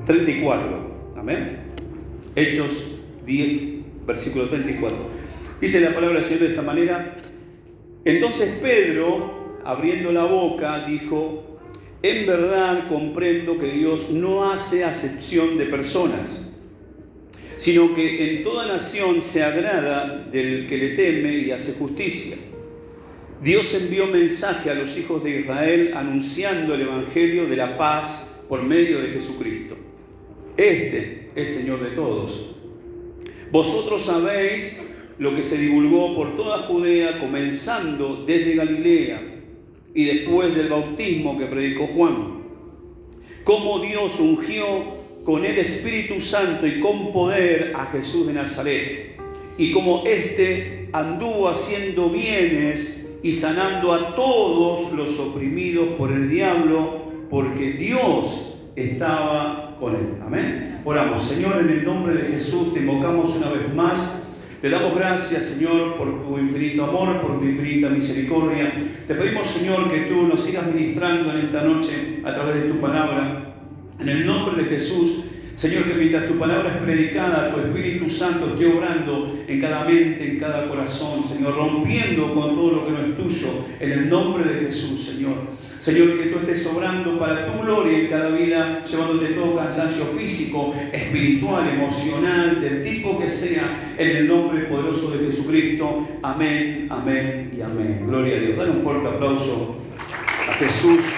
34. Amén. Hechos 10, versículo 34. Dice la palabra del Señor de esta manera: entonces Pedro, abriendo la boca, dijo: en verdad comprendo que Dios no hace acepción de personas, sino que en toda nación se agrada del que le teme y hace justicia. Dios envió mensaje a los hijos de Israel anunciando el evangelio de la paz por medio de Jesucristo. Este es Señor de todos. Vosotros sabéis lo que se divulgó por toda Judea, comenzando desde Galilea y después del bautismo que predicó Juan, cómo Dios ungió con el Espíritu Santo y con poder a Jesús de Nazaret, y cómo éste anduvo haciendo bienes y sanando a todos los oprimidos por el diablo, porque Dios estaba con él. Amén. Oramos. Señor, en el nombre de Jesús te invocamos una vez más. Te damos gracias, Señor, por tu infinito amor, por tu infinita misericordia. Te pedimos, Señor, que tú nos sigas ministrando en esta noche a través de tu palabra. En el nombre de Jesús, Señor, que mientras tu palabra es predicada, tu Espíritu Santo esté obrando en cada mente, en cada corazón, Señor, rompiendo con todo lo que no es tuyo, en el nombre de Jesús, Señor. Señor, que tú estés obrando para tu gloria en cada vida, llevándote todo cansancio físico, espiritual, emocional, del tipo que sea, en el nombre poderoso de Jesucristo. Amén, amén y amén. Gloria a Dios. Dale un fuerte aplauso a Jesús.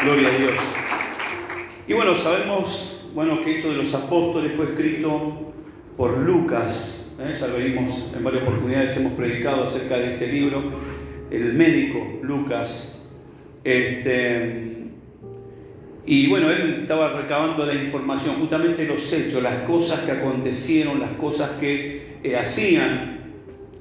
Gloria a Dios. Y bueno, sabemos que Hechos de los Apóstoles fue escrito por Lucas. Ya lo vimos en varias oportunidades, hemos predicado acerca de este libro, el médico Lucas. Y bueno, él estaba recabando la información, justamente los hechos, las cosas que acontecieron, las cosas que hacían,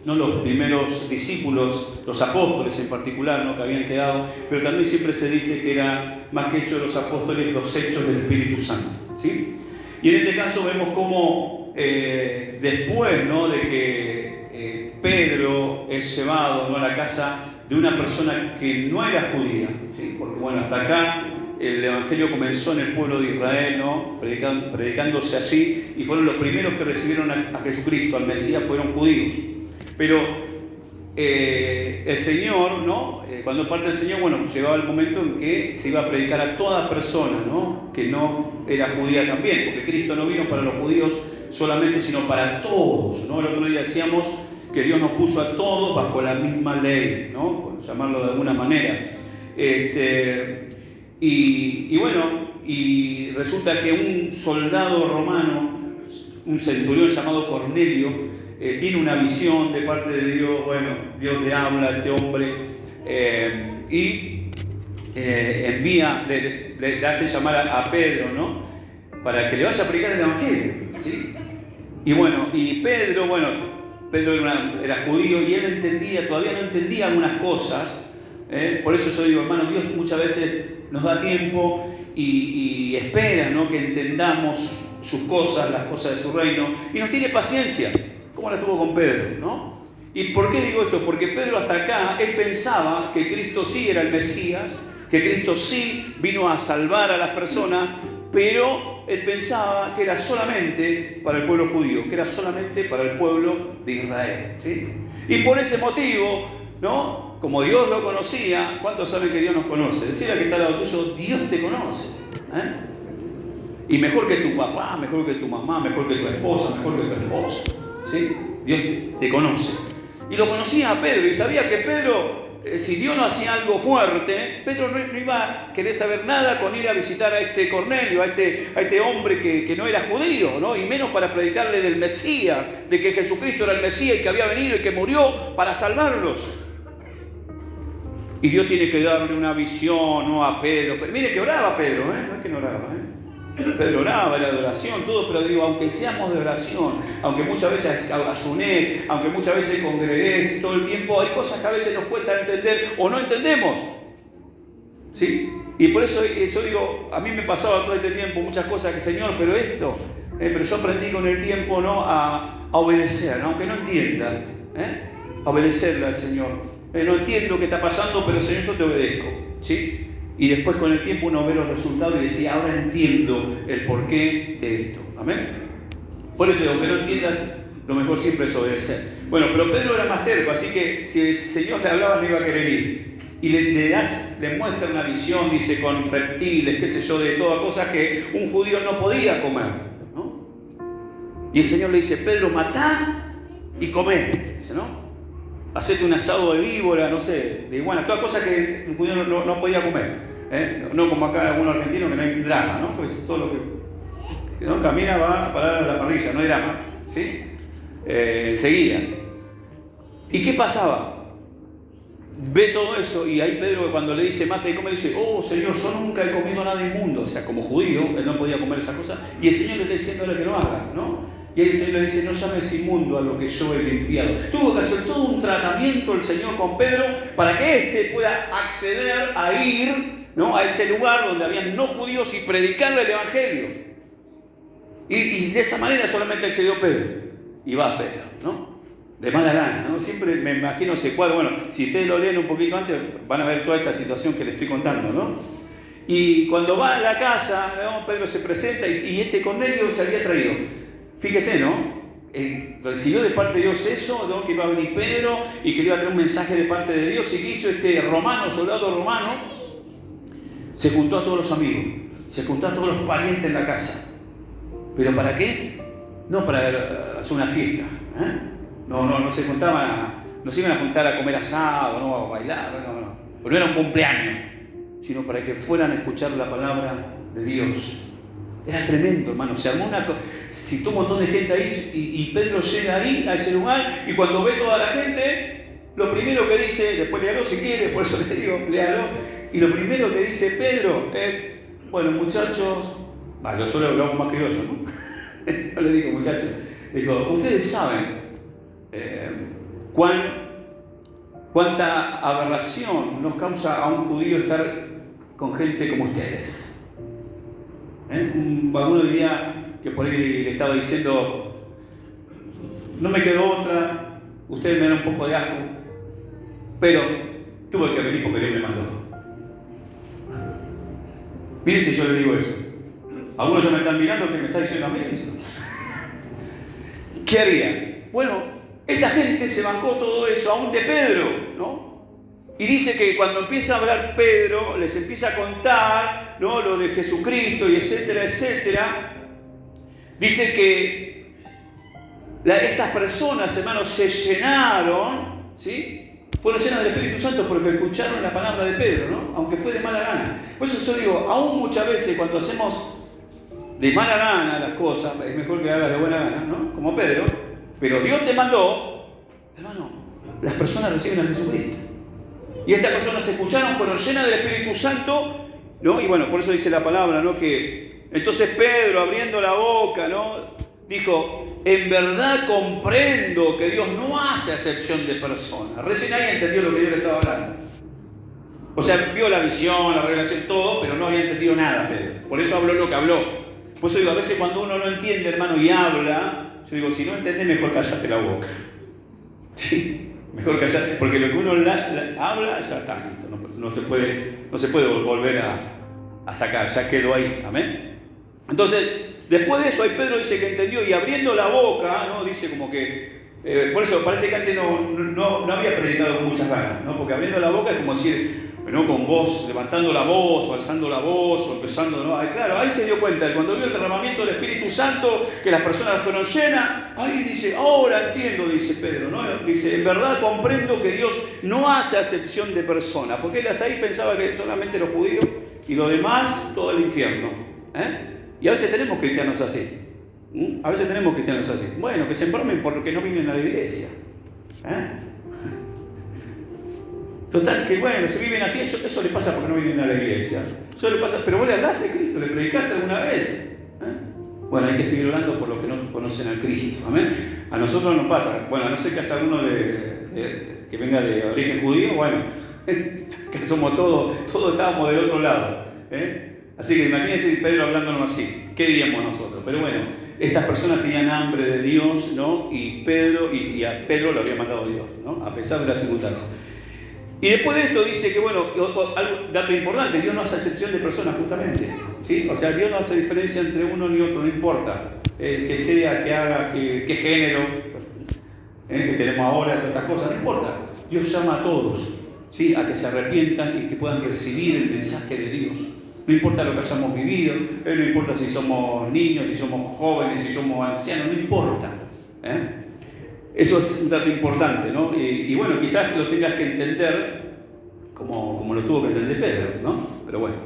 no los primeros discípulos, los apóstoles en particular, ¿no?, que habían quedado, pero también siempre se dice que era más que hechos de los apóstoles, los hechos del Espíritu Santo, ¿sí? Y en este caso vemos cómo después, ¿no?, de que Pedro es llevado, ¿no?, a la casa de una persona que no era judía, ¿sí? Porque bueno, hasta acá el Evangelio comenzó en el pueblo de Israel, ¿no?, predicándose allí, y fueron los primeros que recibieron a Jesucristo, al Mesías, fueron judíos. Pero el Señor, ¿no?, cuando parte el Señor, bueno, llegaba el momento en que se iba a predicar a toda persona, ¿no?, que no era judía también, porque Cristo no vino para los judíos solamente, sino para todos, ¿no? El otro día decíamos que Dios nos puso a todos bajo la misma ley, ¿no?, por llamarlo de alguna manera. Y resulta que un soldado romano, un centurión llamado Cornelio, tiene una visión de parte de Dios. Bueno, Dios le habla a este hombre y envía, le hace llamar a Pedro, ¿no?, para que le vaya a predicar el Evangelio, ¿sí? Y bueno, y Pedro era judío y él todavía no entendía algunas cosas. Por eso yo digo, hermano, Dios muchas veces nos da tiempo y espera, ¿no?, que entendamos sus cosas, las cosas de su reino, y nos tiene paciencia, como la tuvo con Pedro, ¿no? ¿Y por qué digo esto? Porque Pedro hasta acá, él pensaba que Cristo sí era el Mesías, que Cristo sí vino a salvar a las personas, pero él pensaba que era solamente para el pueblo judío, que era solamente para el pueblo de Israel, ¿sí? Y por ese motivo, ¿no?, como Dios lo conocía, ¿cuántos saben que Dios nos conoce? Decirle al que está al lado tuyo, Dios te conoce, y mejor que tu papá, mejor que tu mamá, mejor que tu esposa, mejor que tu esposo, ¿sí? Dios te conoce. Y lo conocía a Pedro, y sabía que Pedro, si Dios no hacía algo fuerte, Pedro no iba a querer saber nada con ir a visitar a este Cornelio, a este hombre que no era judío, ¿no?, y menos para predicarle del Mesías, de que Jesucristo era el Mesías y que había venido y que murió para salvarlos. Y Dios tiene que darle una visión, ¿no?, a Pedro. Mire que oraba Pedro, no es que no oraba, Pedro oraba, era de oración, todo, pero digo, aunque seamos de oración, aunque muchas veces ayunes, aunque muchas veces congregues todo el tiempo, hay cosas que a veces nos cuesta entender o no entendemos, ¿sí? Y por eso yo digo, a mí me pasaba todo este tiempo muchas cosas que, Señor, pero esto, pero yo aprendí con el tiempo, ¿no?, a obedecer, ¿no?, aunque no entienda, a obedecerle al Señor. No entiendo qué está pasando, pero Señor, yo te obedezco, ¿sí? Y después con el tiempo uno ve los resultados y decía, ahora entiendo el porqué de esto. Amén. Por eso, aunque no entiendas, lo mejor siempre es obedecer. Bueno, pero Pedro era más terco, así que si el Señor le hablaba no iba a querer ir. Y le muestra una visión, dice, con reptiles, qué sé yo, de todas cosas que un judío no podía comer, ¿no? Y el Señor le dice, Pedro, matá y comé, dice, ¿no? Hacete un asado de víbora, no sé, de iguana, todas cosas que un judío no podía comer, ¿eh? No como acá algunos argentinos que no hay drama, ¿no? Pues todo lo que ¿no? Camina va a parar a la parrilla, no hay drama, ¿sí? Enseguida. ¿Y qué pasaba? Ve todo eso y ahí Pedro cuando le dice mata y come, dice, oh Señor, yo nunca he comido nada inmundo. O sea, como judío, él no podía comer esa cosa. Y el Señor le está diciendo que no haga, ¿no? Y ahí el Señor le dice, no llames inmundo a lo que yo he limpiado. Tuvo que hacer todo un tratamiento el Señor con Pedro para que éste pueda acceder a ir, ¿no? A ese lugar donde habían no judíos y predicarle el Evangelio. Y de esa manera solamente accedió Pedro. Y va Pedro, ¿no? De mala gana, ¿no? Siempre me imagino ese cuadro. Bueno, si ustedes lo leen un poquito antes, van a ver toda esta situación que les estoy contando, ¿no? Y cuando va a la casa, ¿no? Pedro se presenta y este Cornelio se había traído. Fíjese, ¿no? Recibió de parte de Dios eso, ¿no? Que iba a venir Pedro y que le iba a traer un mensaje de parte de Dios. Y que hizo este soldado romano, se juntó a todos los amigos, se juntó a todos los parientes en la casa. ¿Pero para qué? No para hacer una fiesta, ¿eh? No se juntaban, no se iban a juntar a comer asado, no a bailar, no. No era un cumpleaños, sino para que fueran a escuchar la palabra de Dios. Era tremendo, hermano. Se armó citó un montón de gente ahí y Pedro llega ahí, a ese lugar, y cuando ve toda la gente, lo primero que dice, después léalo si quiere, por eso le digo, léalo, y lo primero que dice Pedro es, bueno muchachos, yo lo hago más criollo, ¿no? No le digo muchachos, le digo, ustedes saben cuánta aberración nos causa a un judío estar con gente como ustedes. Alguno diría que por ahí le estaba diciendo, no me quedó otra, ustedes me dan un poco de asco, pero tuve que venir porque Dios me mandó. Miren si yo le digo eso. Algunos ya me están mirando que me está diciendo a mí. ¿Qué haría? Bueno, esta gente se bancó todo eso, aún de Pedro, ¿no? Y dice que cuando empieza a hablar Pedro, les empieza a contar, ¿no? Lo de Jesucristo y etcétera, etcétera. Dice que estas personas, hermanos, se llenaron, ¿sí? Fueron llenas del Espíritu Santo porque escucharon la palabra de Pedro, ¿no? Aunque fue de mala gana. Por eso yo digo, aún muchas veces cuando hacemos de mala gana las cosas, es mejor que hagas de buena gana, ¿no? Como Pedro. Pero Dios te mandó, hermano, las personas reciben a Jesucristo. Y estas personas se escucharon, fueron llenas del Espíritu Santo, ¿no? Y bueno, por eso dice la palabra, ¿no? Que entonces Pedro, abriendo la boca, ¿no? Dijo, en verdad comprendo que Dios no hace acepción de personas. Recién ahí entendió lo que Dios le estaba hablando. O sea, vio la visión, la revelación, todo, pero no había entendido nada, Pedro. Por eso habló lo que habló. Por eso digo, a veces cuando uno no entiende, hermano, y habla, yo digo, si no entendés, mejor callate la boca. Sí, mejor callate, porque lo que uno habla, ya está listo, no se puede volver a sacar, ya quedó ahí, amén. Entonces, después de eso, ahí Pedro dice que entendió, y abriendo la boca, ¿no? Dice como que, por eso parece que antes no había predicado con muchas ganas, ¿no? Porque abriendo la boca es como decir, ¿no? Con voz, levantando la voz, o alzando la voz, o empezando, ¿no? Claro, ahí se dio cuenta, cuando vio el derramamiento del Espíritu Santo, que las personas fueron llenas, ahí dice, ahora entiendo, dice Pedro, ¿no? Dice, en verdad comprendo que Dios no hace acepción de personas, porque él hasta ahí pensaba que solamente los judíos, y lo demás, todo el infierno, Y a veces tenemos cristianos así, a veces tenemos cristianos así, bueno, que se enfermen porque no vienen a la iglesia, Total, que bueno, si viven así, eso le pasa porque no vienen a la iglesia. Eso le pasa, pero vos le hablaste de Cristo, le predicaste alguna vez. Bueno, hay que seguir orando por los que no conocen a Cristo. Amén. A nosotros nos pasa, bueno, a no ser que haya alguno que venga de origen judío, bueno, que somos todos estábamos del otro lado. Así que imagínense Pedro hablándonos así. ¿Qué diríamos nosotros? Pero bueno, estas personas tenían hambre de Dios, ¿no? Y a Pedro lo había mandado Dios, ¿no? A pesar de las circunstancias. Y después de esto dice que, bueno, algo, dato importante, Dios no hace excepción de personas justamente, ¿sí? O sea, Dios no hace diferencia entre uno ni otro, no importa que sea, que haga, qué género, que tenemos ahora, todas estas cosas, no importa. Dios llama a todos, ¿sí? A que se arrepientan y que puedan recibir el mensaje de Dios. No importa lo que hayamos vivido, no importa si somos niños, si somos jóvenes, si somos ancianos, no importa. Eso es un dato importante, ¿no? Y bueno, quizás lo tengas que entender como lo tuvo que entender Pedro, ¿no? Pero bueno.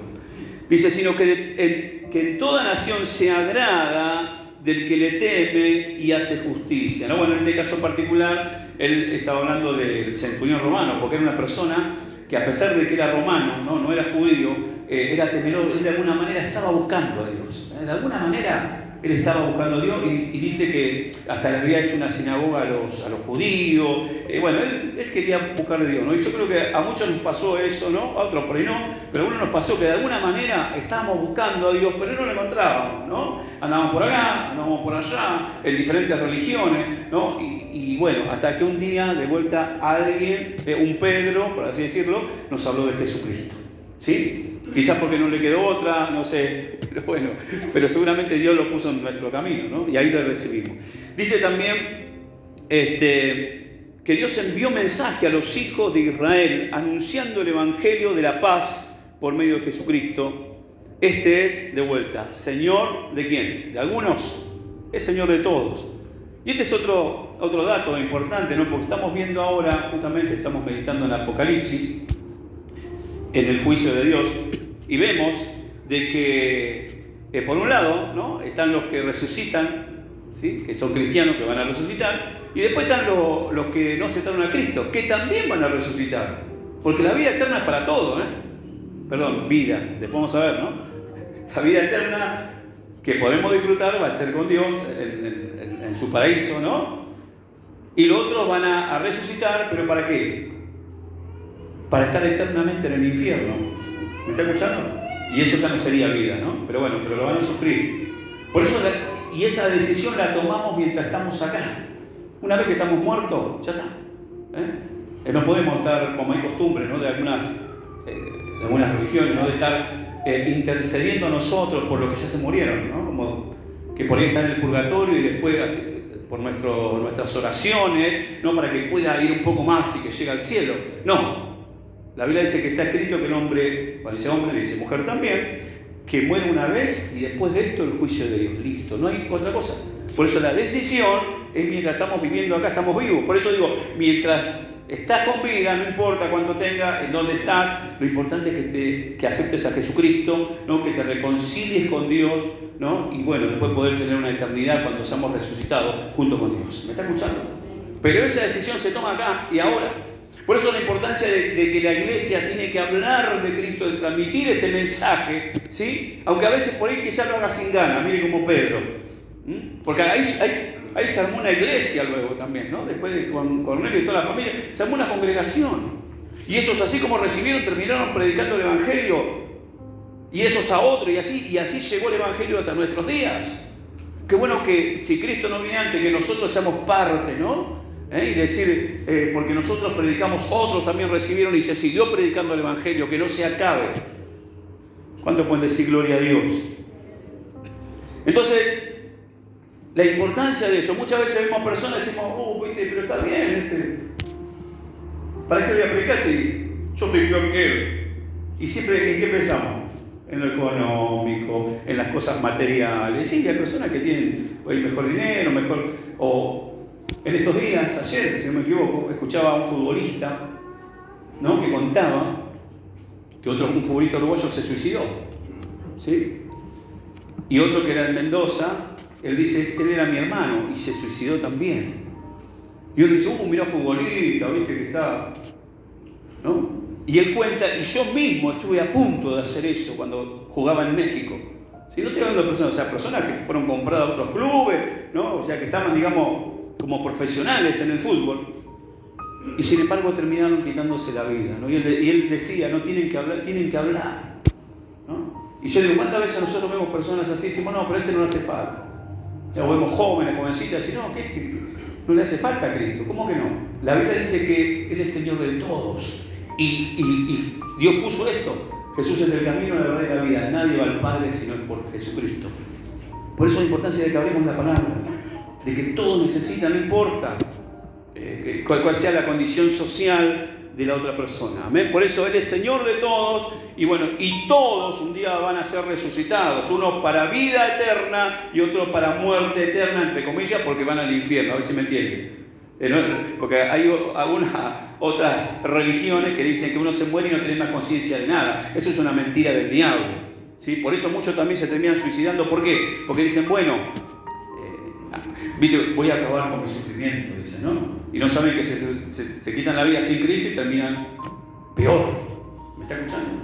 Dice, sino que en toda nación se agrada del que le teme y hace justicia, ¿no? Bueno, en este caso particular, él estaba hablando del centurión romano, porque era una persona que a pesar de que era romano, no era judío, era temeroso, él de alguna manera estaba buscando a Dios. De alguna manera él estaba buscando a Dios y dice que hasta le había hecho una sinagoga a los judíos. Bueno, él quería buscar a Dios, ¿no? Y yo creo que a muchos nos pasó eso, ¿no? A otros por ahí no, pero a uno nos pasó que de alguna manera estábamos buscando a Dios, pero no lo encontrábamos, ¿no? Andábamos por acá, andábamos por allá, en diferentes religiones, ¿no? Y bueno, hasta que un día de vuelta alguien, un Pedro, por así decirlo, nos habló de Jesucristo, ¿sí? Quizás porque no le quedó otra, no sé, pero bueno, pero seguramente Dios lo puso en nuestro camino, ¿no? Y ahí lo recibimos. Dice también que Dios envió mensaje a los hijos de Israel anunciando el evangelio de la paz por medio de Jesucristo. Este es, de vuelta, Señor ¿de quién? ¿De algunos? Es Señor de todos. Y este es otro dato importante, ¿no? Porque estamos viendo ahora, justamente estamos meditando en Apocalipsis, en el juicio de Dios, y vemos de que por un lado, ¿no? Están los que resucitan, ¿sí? Que son cristianos que van a resucitar, y después están los que no aceptaron a Cristo, que también van a resucitar, porque la vida eterna es para todos, perdón, vida, después vamos a ver, ¿no? La vida eterna que podemos disfrutar va a estar con Dios en su paraíso, ¿no? Y los otros van a resucitar, ¿pero para qué? Para estar eternamente en el infierno. ¿Me está escuchando? Y eso ya no sería vida, ¿no? Pero bueno, pero lo van a sufrir. Por eso, y esa decisión la tomamos mientras estamos acá. Una vez que estamos muertos, ya está. No podemos estar, como hay costumbre, ¿no? De algunas religiones, ¿no? De estar intercediendo nosotros por los que ya se murieron, ¿no? Como que por ahí están en el purgatorio y después por nuestras oraciones, ¿no? Para que pueda ir un poco más y que llegue al cielo. No. La Biblia dice que está escrito que el hombre, cuando dice hombre, le dice mujer también, que muere una vez y después de esto el juicio de Dios. Listo, no hay otra cosa. Por eso la decisión es mientras estamos viviendo acá, estamos vivos. Por eso digo, mientras estás con vida, no importa cuánto tengas, en dónde estás, lo importante es que aceptes a Jesucristo, ¿no? Que te reconcilies con Dios, ¿no? Y bueno, después poder tener una eternidad cuando seamos resucitados junto con Dios. ¿Me está escuchando? Pero esa decisión se toma acá y ahora. Por eso la importancia de que la iglesia tiene que hablar de Cristo, de transmitir este mensaje, ¿sí? Aunque a veces por ahí quizás lo haga sin ganas, mire como Pedro. Porque ahí se armó una iglesia luego también, ¿no? Después de con Cornelio y toda la familia, se armó una congregación. Y esos así como recibieron, terminaron predicando el Evangelio. Y esos a otros, y así llegó el Evangelio hasta nuestros días. Qué bueno que si Cristo no viene antes, que nosotros seamos parte, ¿no? Y decir, porque nosotros predicamos, otros también recibieron y se siguió predicando el Evangelio, que no se acabe. ¿Cuántos pueden decir gloria a Dios? Entonces, la importancia de eso, muchas veces vemos personas y decimos, viste, pero está bien, ¿para qué voy a predicar si yo estoy peor que él? Y siempre, ¿en qué pensamos? En lo económico, en las cosas materiales. Sí, hay personas que tienen mejor dinero, o en estos días, ayer, si no me equivoco, escuchaba a un futbolista, ¿no? Que contaba que un futbolista uruguayo se suicidó, ¿sí? Y otro que era en Mendoza, él dice, él era mi hermano y se suicidó también. Y uno dice, mirá futbolista, viste que está, ¿no? Y él cuenta, y yo mismo estuve a punto de hacer eso cuando jugaba en México. ¿Sí? No estoy hablando de personas, o sea, personas que fueron compradas a otros clubes, ¿no? O sea, que estaban, digamos, como profesionales en el fútbol, y sin embargo terminaron quitándose la vida, ¿no? Y él decía, no tienen que hablar, ¿no? Y yo digo, ¿cuántas veces nosotros vemos personas así y decimos, no, pero no le hace falta? O vemos jóvenes, jovencitas, y no, ¿qué? No le hace falta a Cristo. ¿Cómo que no? La Biblia dice que Él es Señor de todos, Y Dios puso esto. Jesús es el camino, la verdad y la vida. Nadie va al Padre sino por Jesucristo. Por eso la importancia de que hablemos la palabra, de que todo necesita, no importa cuál sea la condición social de la otra persona. Amén. Por eso Él es Señor de todos, y bueno, y todos un día van a ser resucitados, uno para vida eterna y otro para muerte eterna, entre comillas, porque van al infierno. A ver si me entienden. Porque hay algunas otras religiones que dicen que uno se muere y no tiene más conciencia de nada. Eso es una mentira del diablo, ¿sí? Por eso muchos también se terminan suicidando. ¿Por qué? Porque dicen, bueno, voy a acabar con mi sufrimiento, dicen, ¿no? Y no saben que se quitan la vida sin Cristo y terminan peor. ¿Me está escuchando?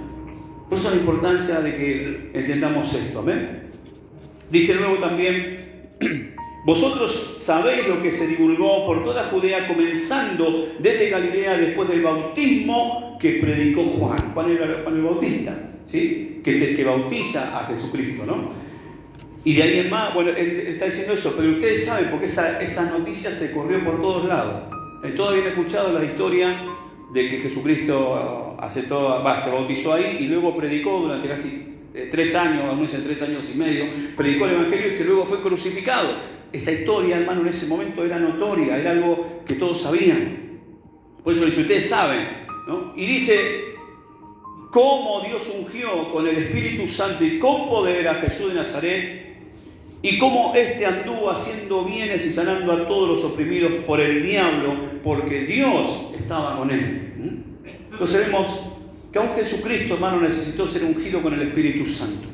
Por eso la importancia de que entendamos esto. ¿Amén? Dice luego también: vosotros sabéis lo que se divulgó por toda Judea, comenzando desde Galilea después del bautismo que predicó Juan. Juan era Juan el Bautista, ¿sí? Que bautiza a Jesucristo, ¿no? Y de ahí en más, bueno, él está diciendo eso, pero ustedes saben, porque esa noticia se corrió por todos lados. Todos habían escuchado la historia de que Jesucristo se bautizó ahí y luego predicó durante casi 3 años, algunos dicen 3 años y medio, predicó el Evangelio y que luego fue crucificado. Esa historia, hermano, en ese momento era notoria, era algo que todos sabían. Por eso dice, ustedes saben, ¿no? Y dice, cómo Dios ungió con el Espíritu Santo y con poder a Jesús de Nazaret, y cómo éste anduvo haciendo bienes y sanando a todos los oprimidos por el diablo, porque Dios estaba con él. Entonces vemos que aún Jesucristo, hermano, necesitó ser ungido con el Espíritu Santo.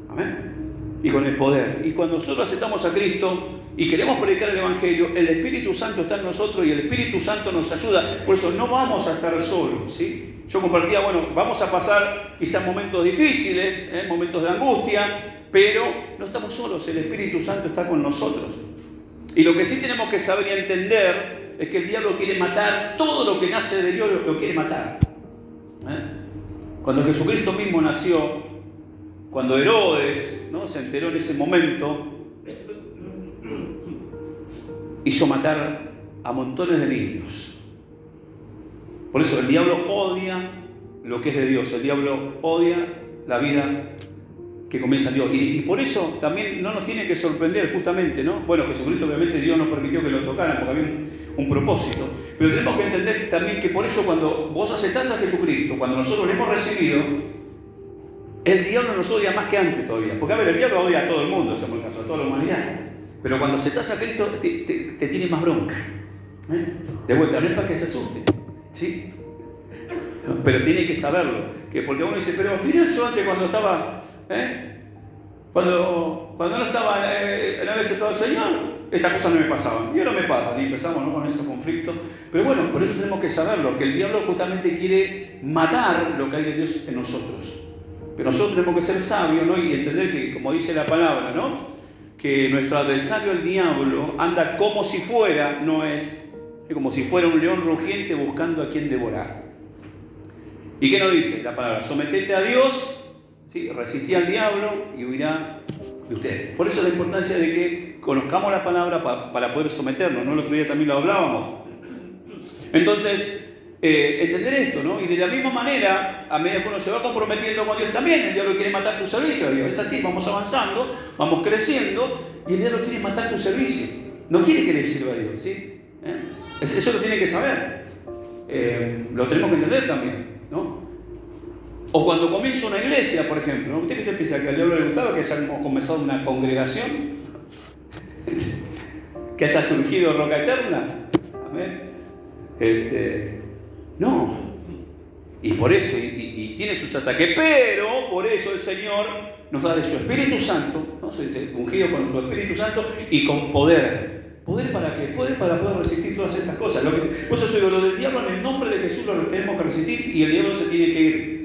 Amén. Y con el poder. Y cuando nosotros aceptamos a Cristo y queremos predicar el Evangelio, el Espíritu Santo está en nosotros y el Espíritu Santo nos ayuda. Por eso no vamos a estar solos, ¿sí? Yo compartía, bueno, vamos a pasar quizás momentos difíciles, momentos de angustia, pero no estamos solos, el Espíritu Santo está con nosotros. Y lo que sí tenemos que saber y entender es que el diablo quiere matar todo lo que nace de Dios, lo quiere matar. Cuando Jesucristo mismo nació, cuando Herodes, ¿no?, se enteró en ese momento, hizo matar a montones de niños. Por eso el diablo odia lo que es de Dios, el diablo odia la vida que comienza en Dios. Y por eso también no nos tiene que sorprender justamente, ¿no? Bueno, Jesucristo obviamente Dios nos permitió que lo tocaran porque había un propósito. Pero tenemos que entender también que por eso cuando vos aceptás a Jesucristo, cuando nosotros lo hemos recibido, el diablo nos odia más que antes todavía. Porque a ver, el diablo odia a todo el mundo, en el caso, a toda la humanidad. Pero cuando aceptás a Cristo te tiene más bronca. De vuelta, no es para que se asuste, ¿sí? Pero tiene que saberlo. Porque uno dice, pero al final yo antes cuando estaba... Cuando no estaba en haber aceptado al Señor, estas cosas no me pasaban. Y ahora me pasan, y empezamos, ¿no?, con ese conflicto. Pero bueno, por eso tenemos que saberlo, que el diablo justamente quiere matar lo que hay de Dios en nosotros. Pero nosotros tenemos que ser sabios, ¿no?, y entender que, como dice la palabra, ¿no?, que nuestro adversario, el diablo, anda como si fuera, como si fuera un león rugiente buscando a quien devorar. ¿Y qué nos dice la palabra? Sometete a Dios, ¿sí?, resistí al diablo y huirá de ustedes. Por eso la importancia de que conozcamos la palabra para poder someternos, ¿no? El otro día también lo hablábamos. Entonces, entender esto, ¿no? Y de la misma manera, a medida que uno se va comprometiendo con Dios también, el diablo quiere matar tu servicio a Dios. Es así, vamos avanzando, vamos creciendo, y el diablo quiere matar tu servicio. No quiere que le sirva a Dios, ¿sí? Eso lo tiene que saber. Lo tenemos que entender también, ¿no? O cuando comienza una iglesia, por ejemplo, ¿no? ¿Usted qué se piensa? ¿Que al diablo le gustaba que haya comenzado una congregación? ¿Que haya surgido Roca Eterna? Amén. No. Y por eso, y tiene sus ataques, pero por eso el Señor nos da de su Espíritu Santo, ¿no? Se dice, ungido con su Espíritu Santo y con poder. ¿Poder para qué? Poder para poder resistir todas estas cosas. Por eso yo digo, lo del diablo en el nombre de Jesús lo tenemos que resistir y el diablo se tiene que ir.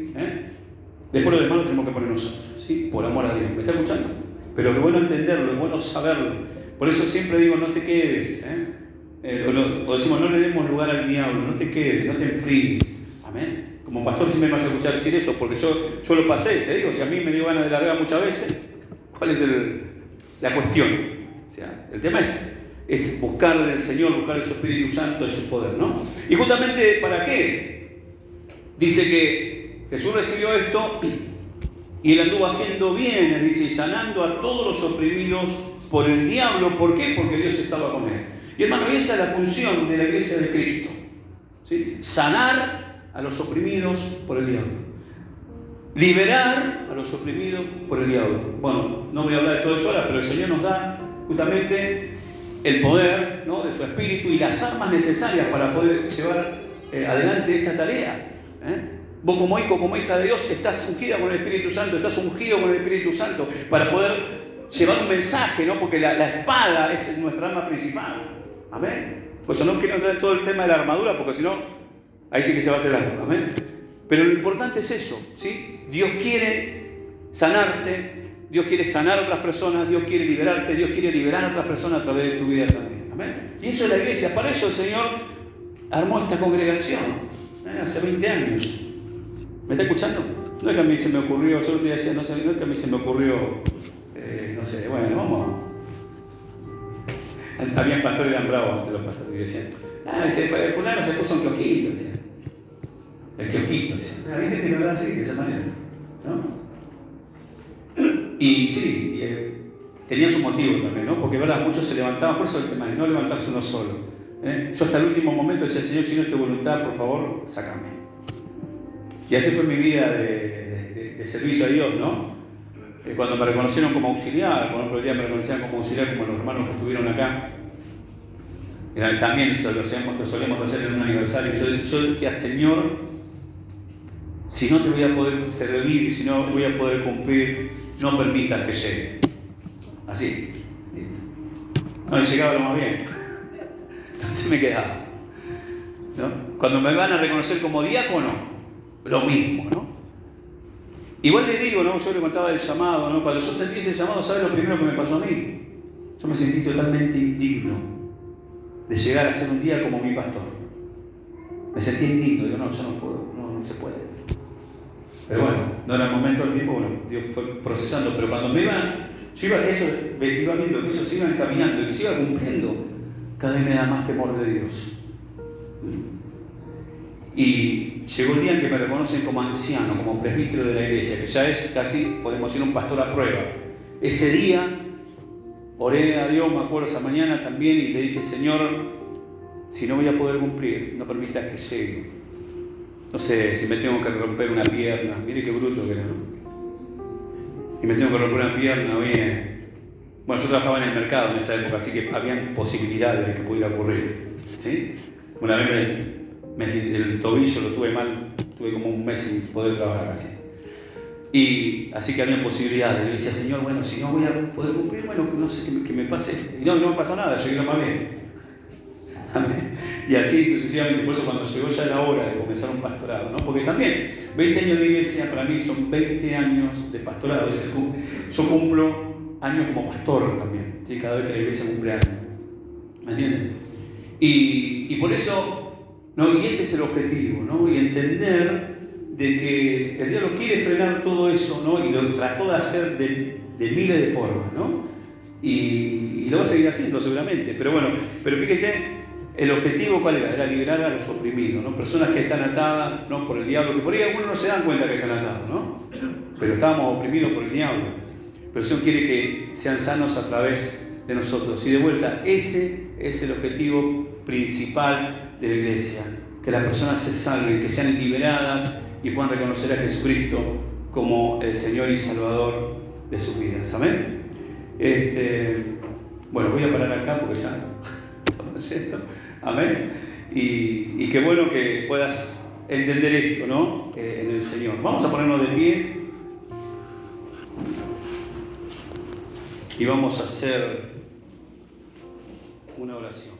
Después lo demás lo tenemos que poner nosotros, ¿sí? Por amor a Dios. ¿Me está escuchando? Pero es bueno entenderlo, es bueno saberlo. Por eso siempre digo, no te quedes. O decimos, no le demos lugar al diablo, no te quedes, no te enfríes. Amén. Como pastor siempre me vas a escuchar decir eso, porque yo lo pasé, te digo, si a mí me dio ganas de largar muchas veces, ¿cuál es la cuestión? O sea, el tema es buscar del Señor, buscar de su Espíritu Santo, de su poder, ¿no? Y justamente, ¿para qué? Dice que Jesús recibió esto y él anduvo haciendo bienes, dice, y sanando a todos los oprimidos por el diablo. ¿Por qué? Porque Dios estaba con él. Y hermano, esa es la función de la iglesia de Cristo, ¿sí? Sanar a los oprimidos por el diablo. Liberar a los oprimidos por el diablo. Bueno, no voy a hablar de todo eso ahora, pero el Señor nos da justamente el poder, ¿no?, de su Espíritu y las armas necesarias para poder llevar adelante esta tarea. Vos como hijo, como hija de Dios, estás ungida con el Espíritu Santo, estás ungido con el Espíritu Santo para poder llevar un mensaje, ¿no? Porque la espada es nuestra arma principal. Amén. Pues yo no quiero entrar en todo el tema de la armadura, porque si no, ahí sí que se va a hacer algo. Amén. Pero lo importante es eso, ¿sí? Dios quiere sanarte, Dios quiere sanar a otras personas, Dios quiere liberarte, Dios quiere liberar a otras personas a través de tu vida también. Amén. Y eso es la iglesia. Para eso el Señor armó esta congregación, hace 20 años. ¿Me está escuchando? No es que a mí se me ocurrió, yo te decía, no es que a mí se me ocurrió, no sé, bueno, vamos. Habían pastores que eran bravos antes los pastores, que decían, el fulano se puso un kiosquito, decían. El kiosquito, decían. Había gente que hablaba así, de esa manera, ¿no? Y sí, tenían su motivo también, ¿no? Porque verdad, muchos se levantaban, por eso el tema es no levantarse uno solo. Yo hasta el último momento decía, Señor, si no es tu voluntad, por favor, sácame. Y así fue mi vida de servicio a Dios, ¿no? Cuando me reconocieron como auxiliar, por ejemplo, el día me reconocieron como auxiliar, como los hermanos que estuvieron acá, también lo solíamos hacer en un aniversario. Yo decía, Señor, si no te voy a poder servir, si no voy a poder cumplir, no permitas que llegue. Así. No, y llegaba lo más bien. Entonces me quedaba, ¿no? Cuando me van a reconocer como diácono, lo mismo, ¿no? Igual le digo, ¿no? Yo le contaba del llamado, ¿no? Cuando yo sentí ese llamado, ¿sabes lo primero que me pasó a mí? Yo me sentí totalmente indigno de llegar a ser un día como mi pastor. Me sentí indigno, digo, no, yo no puedo, no se puede. Pero bueno, no era el momento del tiempo, bueno, Dios fue procesando, pero cuando me iba, yo iba viendo que ellos iban caminando y que se iba cumpliendo, cada vez me da más temor de Dios. Y llegó el día en que me reconocen como anciano, como presbítero de la iglesia, que ya es casi, podemos decir, un pastor a prueba. Ese día oré a Dios, me acuerdo esa mañana también, y le dije, Señor, si no voy a poder cumplir, no permitas que llegue. No sé, si me tengo que romper una pierna, mire qué bruto que era, ¿no? Y me tengo que romper una pierna, bien. Bueno, yo trabajaba en el mercado en esa época, así que habían posibilidades de que pudiera ocurrir, ¿sí? Una vez el tobillo lo tuve mal, tuve como un mes sin poder trabajar así. Y así que había posibilidades. Le decía, Señor, bueno, si no voy a poder cumplir, bueno, no sé que me pase esto. Y no me pasó nada, llegué lo más bien. Amén. Y así sucesivamente. Por eso cuando llegó ya la hora de comenzar un pastorado, ¿no? Porque también 20 años de iglesia para mí son 20 años de pastorado. Yo cumplo años como pastor también, ¿sí? Cada vez que la iglesia cumple años. ¿Me entienden? Y por eso, ¿no? Y ese es el objetivo, ¿no? Y entender de que el diablo quiere frenar todo eso, ¿no? Y lo trató de hacer de miles de formas, ¿no? Y lo va a seguir haciendo seguramente. Pero bueno, fíjese, el objetivo ¿cuál era? Era liberar a los oprimidos, ¿no? Personas que están atadas, ¿no? Por el diablo, que por ahí algunos no se dan cuenta que están atados, ¿no? Pero estábamos oprimidos por el diablo. Pero el Señor quiere que sean sanos a través de nosotros. Y de vuelta, ese es el objetivo principal de la iglesia. Que las personas se salven, que sean liberadas y puedan reconocer a Jesucristo como el Señor y Salvador de sus vidas. Amén. Bueno, voy a parar acá porque ya estamos yendo. Amén. Y qué bueno que puedas entender esto, ¿no? En el Señor. Vamos a ponernos de pie y vamos a hacer una oración.